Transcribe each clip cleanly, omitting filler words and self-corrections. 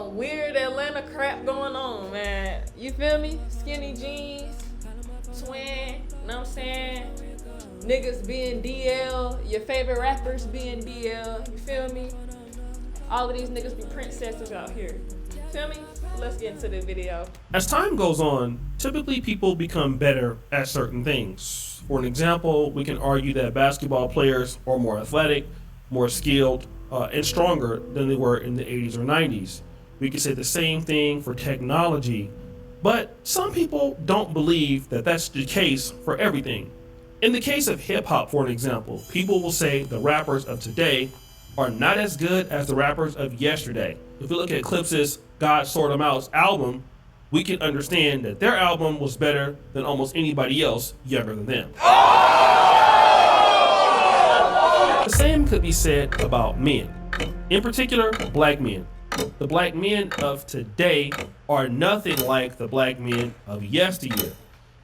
weird Atlanta crap going on, man. You feel me? Skinny jeans, twin, know what I'm saying? Niggas being DL, your favorite rappers being DL, you feel me? All of these niggas be princesses out here. Feel me? Let's get into the video. As time goes on, typically people become better at certain things. For an example, we can argue that basketball players are more athletic, more skilled, and stronger than they were in the 80s or 90s. We can say the same thing for technology, but some people don't believe that that's the case for everything. In the case of hip hop, for an example, people will say the rappers of today are not as good as the rappers of yesterday. If we look at Clips's God Sort 'Em Out's album, we can understand that their album was better than almost anybody else younger than them. The same could be said about men, in particular, black men. The black men of today are nothing like the black men of yesteryear.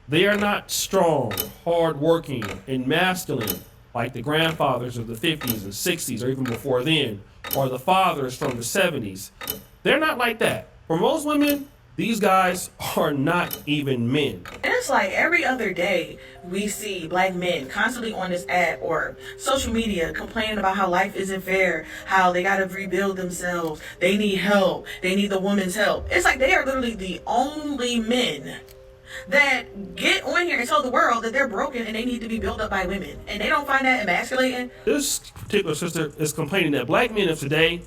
They are not strong, hard-working, and masculine like the grandfathers of the 50s and 60s or even before then, or the fathers from the 70s. They're not like that. For most women, these guys are not even men. And it's like every other day we see black men constantly on this app or social media complaining about how life isn't fair, how they gotta rebuild themselves, they need help, they need the woman's help. It's like they are literally the only men that get on here and tell the world that they're broken and they need to be built up by women. And they don't find that emasculating. This particular sister is complaining that black men of today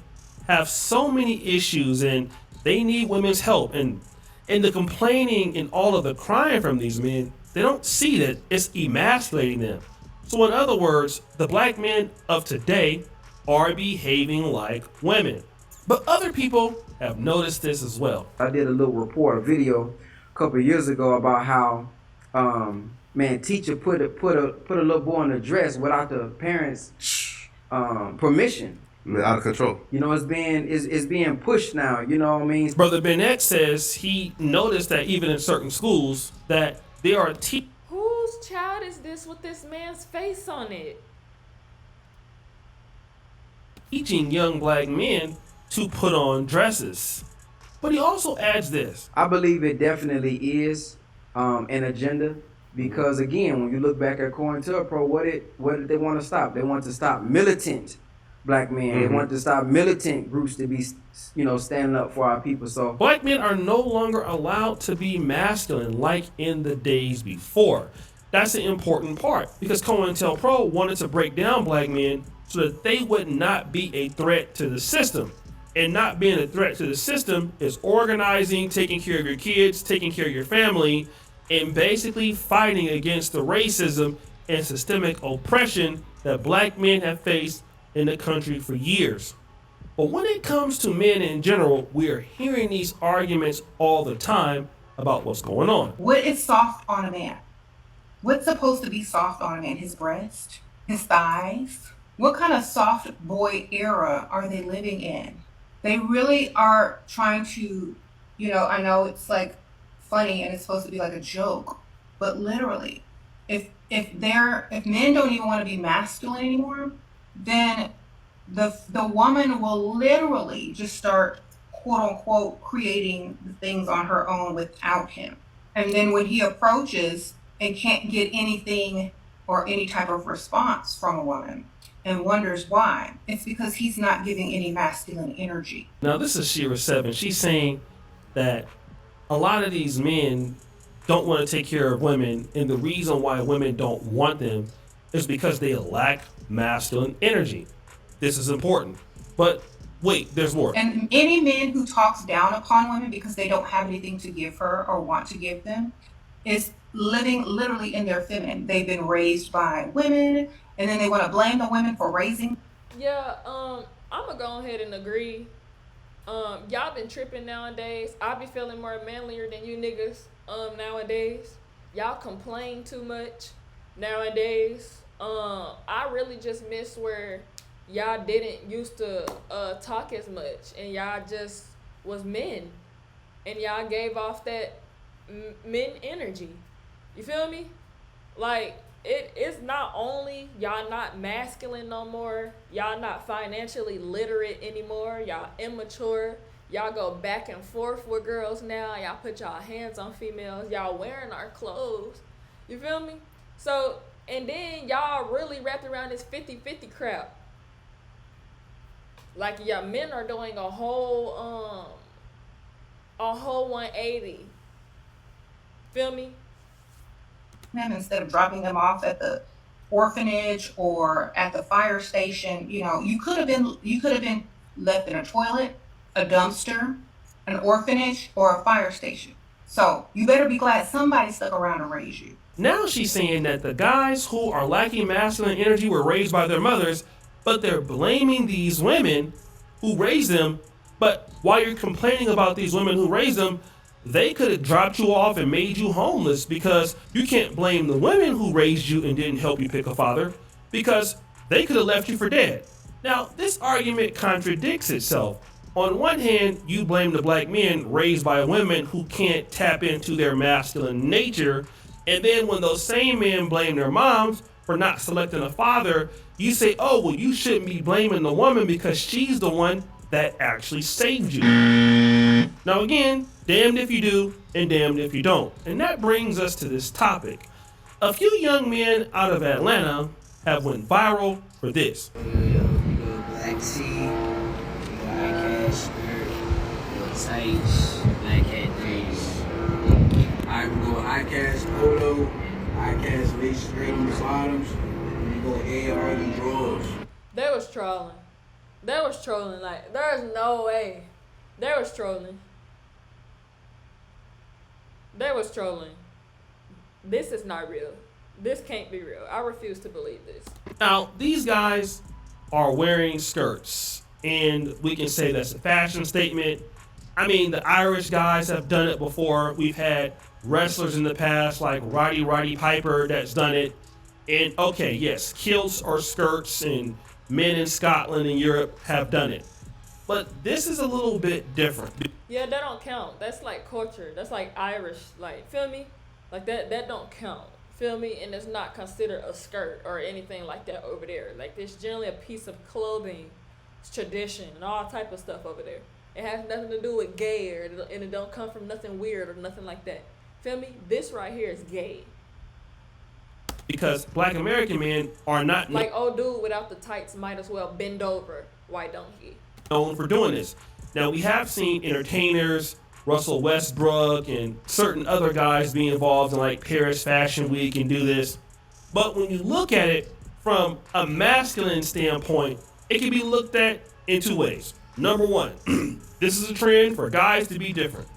have so many issues and they need women's help. And in the complaining and all of the crying from these men, they don't see that it's emasculating them. So in other words, the black men of today are behaving like women. But other people have noticed this as well. I did a little report, a video a couple of years ago about how teacher put a little boy in a dress without the parents' permission. Out of control. You know, it's being pushed now, you know what I mean? Brother Bennett says he noticed that even in certain schools that there are Whose child is this with this man's face on it? teaching young black men to put on dresses. But he also adds this. I believe it definitely is an agenda because, again, when you look back at COINTELPRO, what did they want to stop? They want to stop militant black men. Mm-hmm. They want to stop militant groups to be, standing up for our people. So black men are no longer allowed to be masculine like in the days before. That's the important part because COINTELPRO wanted to break down black men so that they would not be a threat to the system. And not being a threat to the system is organizing, taking care of your kids, taking care of your family, and basically fighting against the racism and systemic oppression that black men have faced in the country for years. But when it comes to men in general, we are hearing these arguments all the time about what's going on. What is soft on a man? What's supposed to be soft on a man? His breast? His thighs? What kind of soft boy era are they living in? They really are trying to, I know it's like funny and it's supposed to be like a joke, but literally, if men don't even want to be masculine anymore, then the woman will literally just start, quote unquote, creating the things on her own without him. And then when he approaches and can't get anything or any type of response from a woman, and wonders why, it's because he's not giving any masculine energy. Now this is Shira 7. She's saying that a lot of these men don't want to take care of women, and the reason why women don't want them is because they lack masculine energy. This is important. But wait, there's more. And any men who talks down upon women because they don't have anything to give her or want to give them is living literally in their feminine. They've been raised by women, and then they want to blame the women for raising. Yeah, I'm gonna go ahead and agree. Y'all been tripping nowadays. I be feeling more manlier than you niggas nowadays. Y'all complain too much nowadays. I really just miss where y'all didn't used to talk as much and y'all just was men and y'all gave off that men energy. You feel me? Like, it's not only y'all not masculine no more, y'all not financially literate anymore, y'all immature, Y'all go back and forth with girls now. Y'all put y'all hands on females. Y'all wearing our clothes. You feel me? So, and then y'all really wrapped around this 50-50 crap. Like, yeah, men are doing a whole 180. Feel me? Them instead of dropping them off at the orphanage or at the fire station, you could have been left in a toilet, a dumpster, an orphanage, or a fire station. So you better be glad somebody stuck around to raise you. Now she's saying that the guys who are lacking masculine energy were raised by their mothers, but they're blaming these women who raised them. But while you're complaining about these women who raised them, they could have dropped you off and made you homeless, because you can't blame the women who raised you and didn't help you pick a father, because they could have left you for dead. Now, this argument contradicts itself. On one hand, you blame the black men raised by women who can't tap into their masculine nature, and then when those same men blame their moms for not selecting a father, you say, oh, well, you shouldn't be blaming the woman because she's the one that actually saved you. Now again, damned if you do and damned if you don't. And that brings us to this topic. A few young men out of Atlanta have went viral for this. Black tee, black hat skirt, tights, black hat jeans. I can go high-cast polo, high-cast lace straight on the bottoms, and you go AR drawers. They was trolling. Like, there's no way. They was trolling. This is not real. This can't be real. I refuse to believe this. Now, these guys are wearing skirts, and we can say that's a fashion statement. I mean, the Irish guys have done it before. We've had wrestlers in the past like Roddy Piper that's done it. And okay, yes, kilts or skirts, and men in Scotland and Europe have done it. But this is a little bit different. Yeah, that don't count. That's like culture. That's like Irish. Like, feel me? Like that don't count. Feel me? And it's not considered a skirt or anything like that over there. Like, it's generally a piece of clothing. It's tradition and all type of stuff over there. It has nothing to do with gay, and it don't come from nothing weird or nothing like that. Feel me? This right here is gay. Because black American men are not like, old dude without the tights might as well bend over. Why don't he? Known for doing this. Now, we have seen entertainers, Russell Westbrook and certain other guys be involved in like Paris Fashion Week and do this. But when you look at it from a masculine standpoint, it can be looked at in two ways. Number one, this is a trend for guys to be different.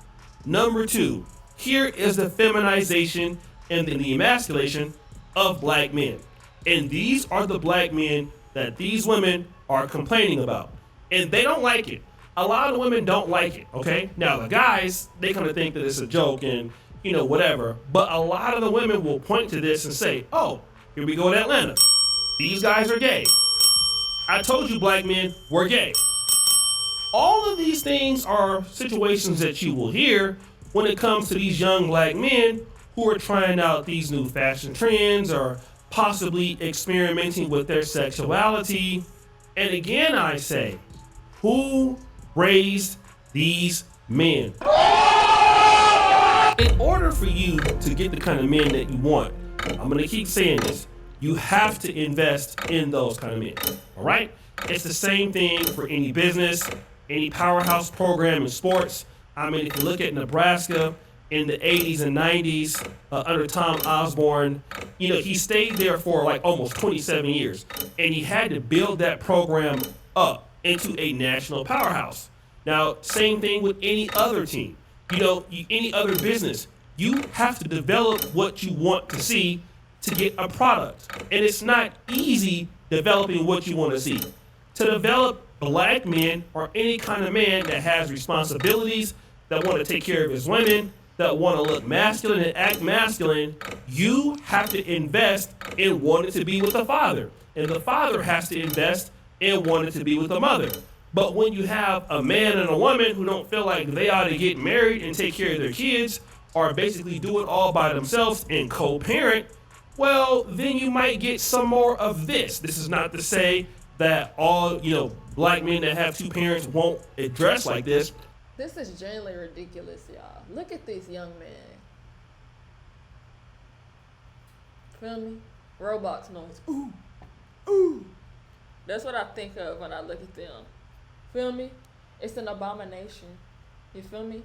Number two, here is the feminization and the emasculation of black men. And these are the black men that these women are complaining about. And they don't like it. A lot of women don't like it, okay? Now, the guys, they kind of think that it's a joke and, whatever. But a lot of the women will point to this and say, oh, here we go to Atlanta. These guys are gay. I told you black men were gay. All of these things are situations that you will hear when it comes to these young black men who are trying out these new fashion trends or possibly experimenting with their sexuality. And again, I say, who raised these men? In order for you to get the kind of men that you want, I'm going to keep saying this, you have to invest in those kind of men, all right? It's the same thing for any business, any powerhouse program in sports. I mean, if you look at Nebraska in the 80s and 90s under Tom Osborne, he stayed there for like almost 27 years, and he had to build that program up into a national powerhouse. Now, same thing with any other team, any other business. You have to develop what you want to see to get a product. And it's not easy developing what you want to see. To develop black men or any kind of man that has responsibilities, that want to take care of his women, that want to look masculine and act masculine, you have to invest in wanting to be with the father. And the father has to invest in wanting to be with the mother. But when you have a man and a woman who don't feel like they ought to get married and take care of their kids, or basically do it all by themselves and co-parent, well, then you might get some more of this. This is not to say that all, black men that have two parents won't dress like this, This is genuinely ridiculous, y'all. Look at this young man. Feel me? Roblox noise. Ooh. Ooh. That's what I think of when I look at them. Feel me? It's an abomination. You feel me?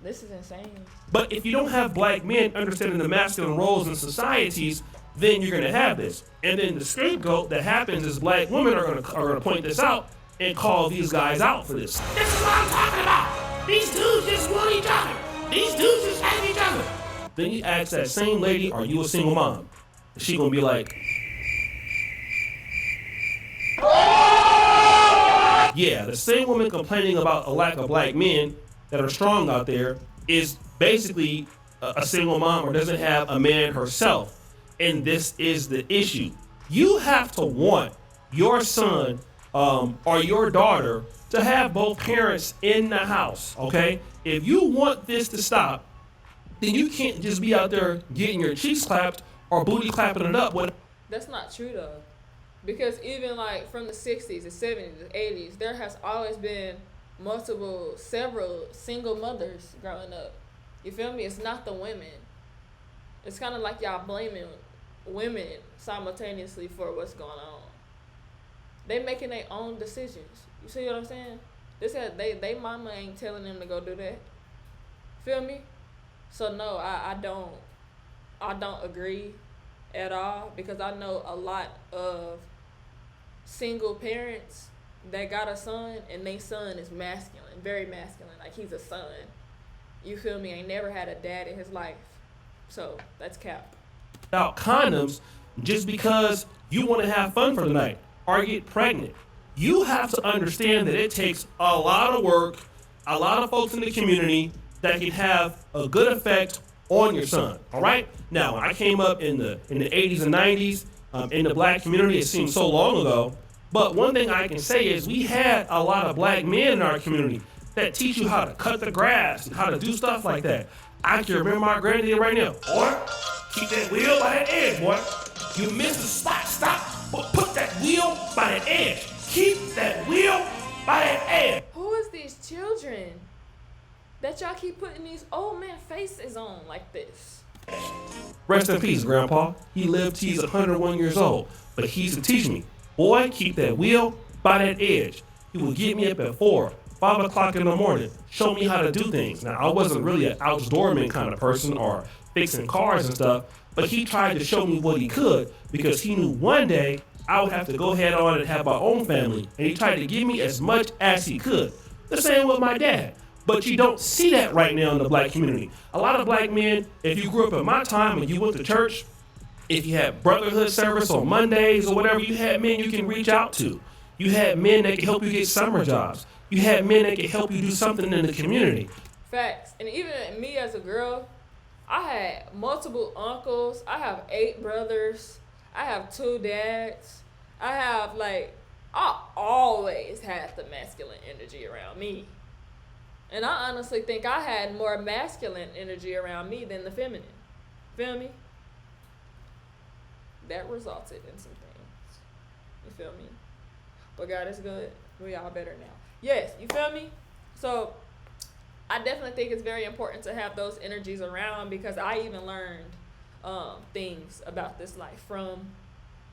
This is insane. But if you don't have black men understanding the masculine roles in societies, then you're gonna have this. And then the scapegoat that happens is black women are gonna point this out and call these guys out for this. This is what I'm talking about. These dudes just want each other. These dudes just have each other. Then you ask that same lady, are you a single mom? She gonna be like, yeah, the same woman complaining about a lack of black men that are strong out there is basically a single mom or doesn't have a man herself. And this is the issue. You have to want your son or your daughter to have both parents in the house, okay? If you want this to stop, then you can't just be out there getting your cheeks clapped or booty clapping it up with. That's not true though. Because even like from the 60s, the 70s, the 80s, there has always been several single mothers growing up. You feel me? It's not the women. It's kind of like y'all blaming women simultaneously for what's going on. They making their own decisions. You see what I'm saying? They mama ain't telling them to go do that. Feel me? So no, I don't agree at all, because I know a lot of single parents that got a son and their son is masculine, very masculine, like he's a son. You feel me? Ain't never had a dad in his life. So that's cap. Without condoms just because you want to have fun for the night or get pregnant. You have to understand that it takes a lot of work, a lot of folks in the community that can have a good effect on your son. All right. Now, when I came up in the 80s and 90s in the black community, it seems so long ago. But one thing I can say is we had a lot of black men in our community that teach you how to cut the grass and how to do stuff like that. I can remember my granddaddy right now. Boy, keep that wheel by that edge, boy. You missed the spot. Stop. But put that wheel by that edge. Keep that wheel by that edge. Who is these children that y'all keep putting these old man faces on like this? Rest in peace, Grandpa. He lived till he's 101 years old. But he used to teach me, boy, keep that wheel by that edge. He would get me up at 4, 5 o'clock in the morning, show me how to do things. Now, I wasn't really an outdoorman kind of person or fixing cars and stuff, but he tried to show me what he could because he knew one day I would have to go head on and have my own family, and he tried to give me as much as he could. The same with my dad. But you don't see that right now in the black community. A lot of black men, if you grew up in my time and you went to church, if you had brotherhood service on Mondays or whatever, you had men you can reach out to. You had men that could help you get summer jobs. You had men that could help you do something in the community. Facts. And even me as a girl, I had multiple uncles. I have 8 brothers. I have 2 dads. I always had the masculine energy around me. And I honestly think I had more masculine energy around me than the feminine. Feel me? That resulted in some things. You feel me? But God is good. We all better now. Yes, you feel me? So I definitely think it's very important to have those energies around, because I even learned things about this life from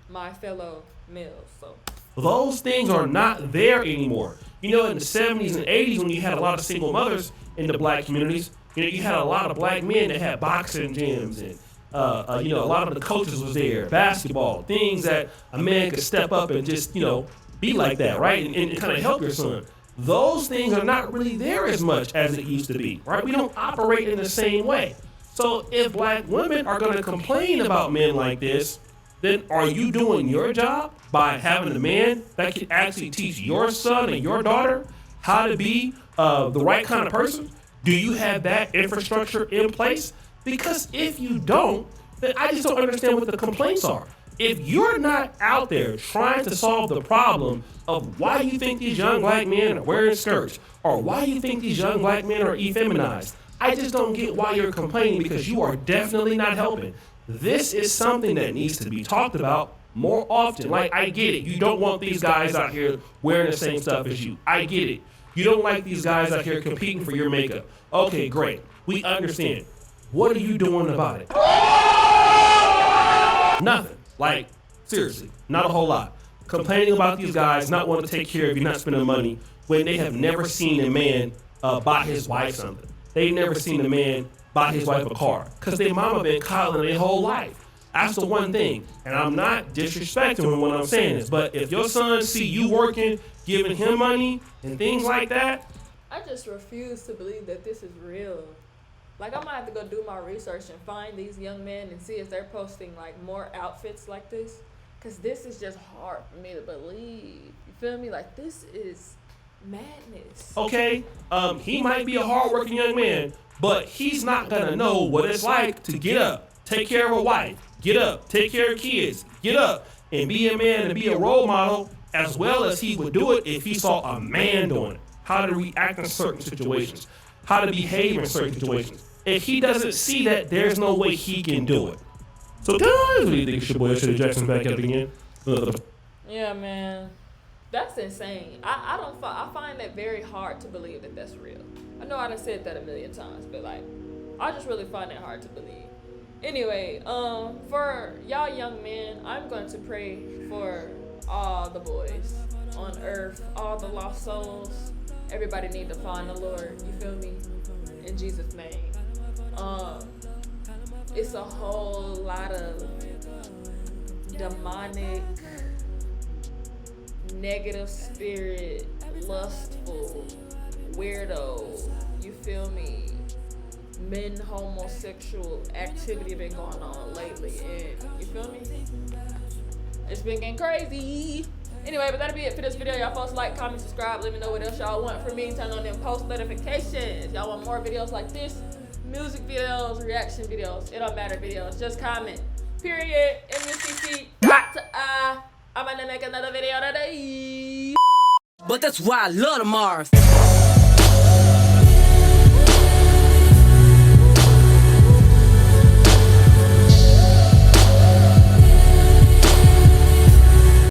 my fellow males. So those things are not there anymore. You know, in the 70s and 80s, when you had a lot of single mothers in the black communities, you had a lot of black men that had boxing gyms, and a lot of the coaches was there, basketball, things that a man could step up and just, be like that, right? And kind of help your son. Those things are not really there as much as it used to be, right? We don't operate in the same way. So if black women are going to complain about men like this, then are you doing your job by having a man that can actually teach your son and your daughter how to be the right kind of person? Do you have that infrastructure in place? Because if you don't, then I just don't understand what the complaints are. If you're not out there trying to solve the problem of why you think these young black men are wearing skirts, or why you think these young black men are effeminized, I just don't get why you're complaining, because you are definitely not helping. This is something that needs to be talked about more often. Like, I get it. You don't want these guys out here wearing the same stuff as you. I get it. You don't like these guys out here competing for your makeup. Okay, great. We understand. What are you doing about it? Nothing. Like, seriously, not a whole lot. Complaining about these guys not wanting to take care of you, not spending money, when they have never seen a man buy his wife something. They've never seen a man buy his wife a car. Because their mama been coddling their whole life. That's the one thing. And I'm not disrespecting him when I'm saying this, but if your son see you working, giving him money and things like that, I just refuse to believe that this is real. Like, I'm gonna have to go do my research and find these young men and see if they're posting like more outfits like this. Cause this is just hard for me to believe. You feel me? Like, this is madness. okay, he might be a hardworking young man, but he's not gonna know what it's like to get up, take care of a wife, get up, take care of kids, get up, and be a man and be a role model as well as he would do it if he saw a man doing it. How to react in certain situations, how to behave in certain situations. If he doesn't see that, there's no way he can do it. So guys, what do you think? It's your boy Shady Jackson back up again. Yeah, man. That's insane. I find that very hard to believe that that's real. I know I done said that a million times, but like, I just really find it hard to believe. Anyway, for y'all young men, I'm going to pray for all the boys on earth, all the lost souls. Everybody need to find the Lord. You feel me? In Jesus' name. It's a whole lot of demonic, negative spirit, lustful, weirdo, you feel me, men homosexual activity been going on lately, and you feel me, it's been getting crazy. Anyway, but that'll be it for this video. Y'all folks like, comment, subscribe, let me know what else y'all want from me, turn on them post notifications. Y'all want more videos like this, music videos, reaction videos, it don't matter, videos, just comment, period. MUCC, I'm gonna make another video today. But that's why I love the Mars.